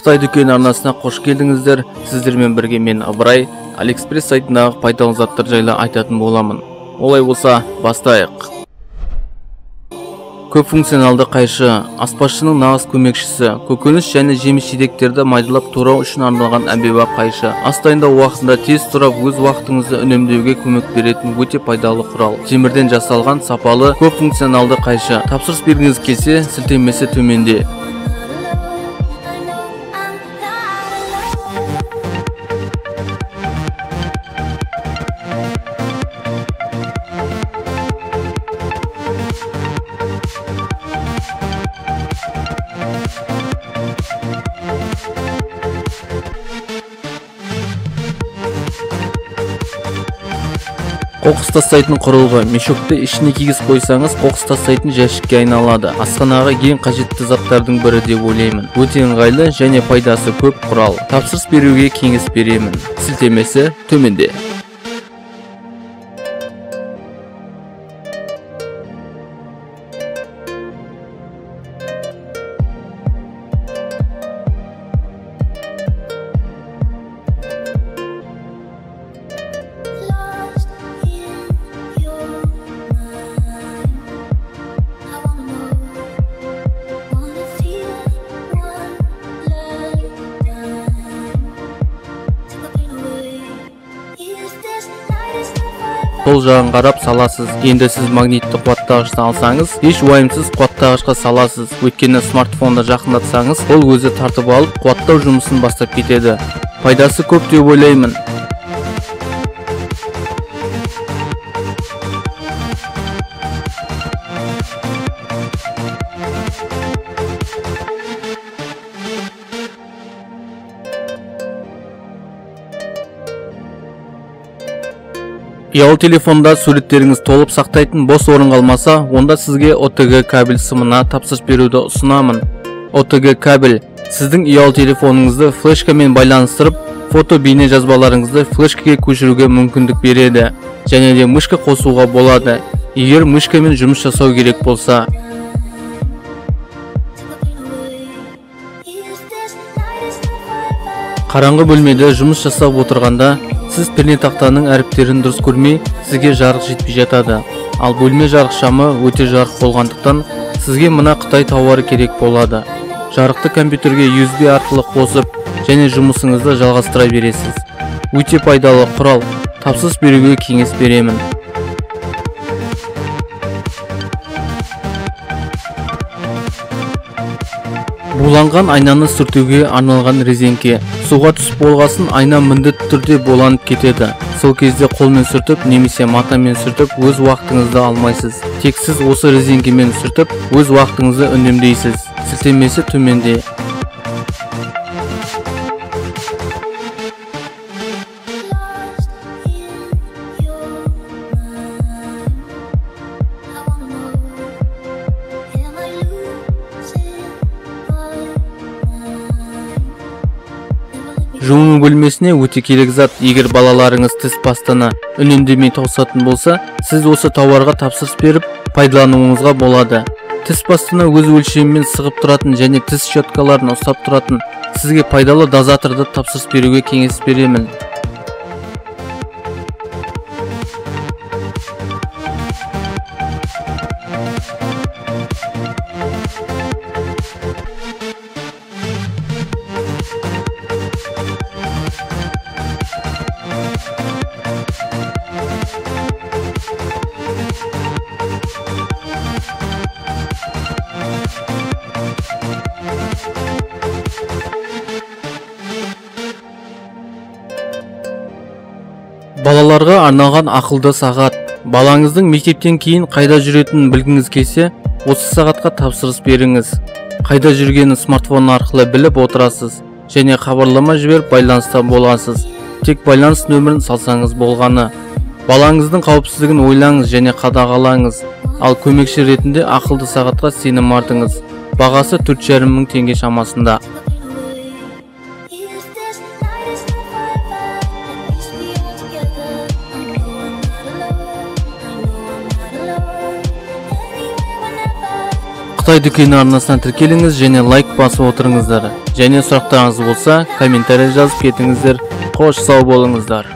Қытай дүкен арнасына қош келдіңіздер. Сіздермен бірге мен Ыбырай, Алиэкспресс сайтындағы пайдалы заттар жайлы айтатын боламын. Олай болса, бастайық. Көп функционалды қайшы, аспазшының нағыз көмекшісі, көкөніс және жеміс-жидектерді майдалап турау үшін арналған әмбебап қайшы. Ас дайындау уақытында тез турап өз уақытыңызды үнемдеуге көмек беретін өте пайдалы құрал. Темірден жасалған сапалы көп функционалды қайшы. Тапсырыс бергіңіз келсе, сілтемесі төменде. Қоқыс тастайтын құрылғы. Мешокты ішіне кигіз қойсаңыз, қоқыс тастайтын жәшікке айналады. Асханаға ең қажетті заттардың бірі деп ойлаймын. Өте ыңғайлы және пайдасы көп құрал. Тапсырыс беруге кеңес беремін. Сілтемесі төменде. Сол жағын қарап саласыз. Енді сіз магнитті қуаттағышты алсаңыз, еш уайымсыз қуаттағышқа саласыз. Өйткені смартфонды жақындатсаңыз, ол өзі тартып алып, қуаттау жұмысын бастап кетеді. Пайдасы көп деп ойлаймын. Ұялы телефонда суреттеріңіз толып сақтайтын бос орын қалмаса, онда сізге OTG кабель сымына тапсырыс беруді ұсынамын. OTG кабель сіздің ұялы телефоныңызды флешкамен байланыстырып, фото бейне жазбаларыңызды флешкаге көшіруге мүмкіндік береді. Және де мышка қосуға болады, егер мышкамен жұмыс жасау керек болса. Қараңғы бөлмеде жұмыс жасап отырғанда, сіз пернетақтаның әріптерін дұрыс көрмей, сізге жарық жетпей жатады. Ал бөлме жарық шамы өте жарық болғандықтан, сізге мына Қытай тауары керек болады. Жарықты компьютерге USB арқылы қосып, және жұмысыңызды жалғастыра бересіз. Өте пайдалы құрал. Тапсырыс беруге кеңес беремін. Буланған айнаны сүртуге арналған резеңке. Суға түсіп болғасын, айна міндетті түрде буланып кетеді. Сол кезде қолмен сүртіп немесе матамен сүртіп өз уақытыңызды алмайсыз. Тек сіз осы резеңкемен сүртіп өз уақытыңызды үнемдейсіз. Сілтемесі төменде. Жуыну бөлмесіне өте керек зат. Егер балаларыңыз тіс пастаны үнемдемей тауысатын болса, сіз осы тауарға тапсырыс беріп, пайдалануыңызға болады. Тіс пастаны өз өлшемімен сығып тұратын және тіс щеткаларын ұстап тұратын сізге пайдалы дозаторды тапсырыс беруге кеңес беремін. Балаларға арналған ақылды сағат. Балаңыздың мектептен кейін қайда жүретінін білгіңіз келсе, осы сағатқа тапсырыс беріңіз. Қайда жүргенін смартфон арқылы біліп отырасыз және хабарлама жіберіп байланыста боласыз. Тек байланыс нөмірін салсаңыз болғаны. Балаңыздың қауіпсіздігін ойлаңыз және қадағалаңыз. Ал көмекші ретінде ақылды сағатқа сенім артыңыз. Бағасы 4,5 мың теңге шамасында. Алтай дүкені арнасына тіркеліңіз және лайк басып отырыңыздар. Және сұрақтарыңыз болса комментарий жазып кетіңіздер. Қош сау болыңыздар.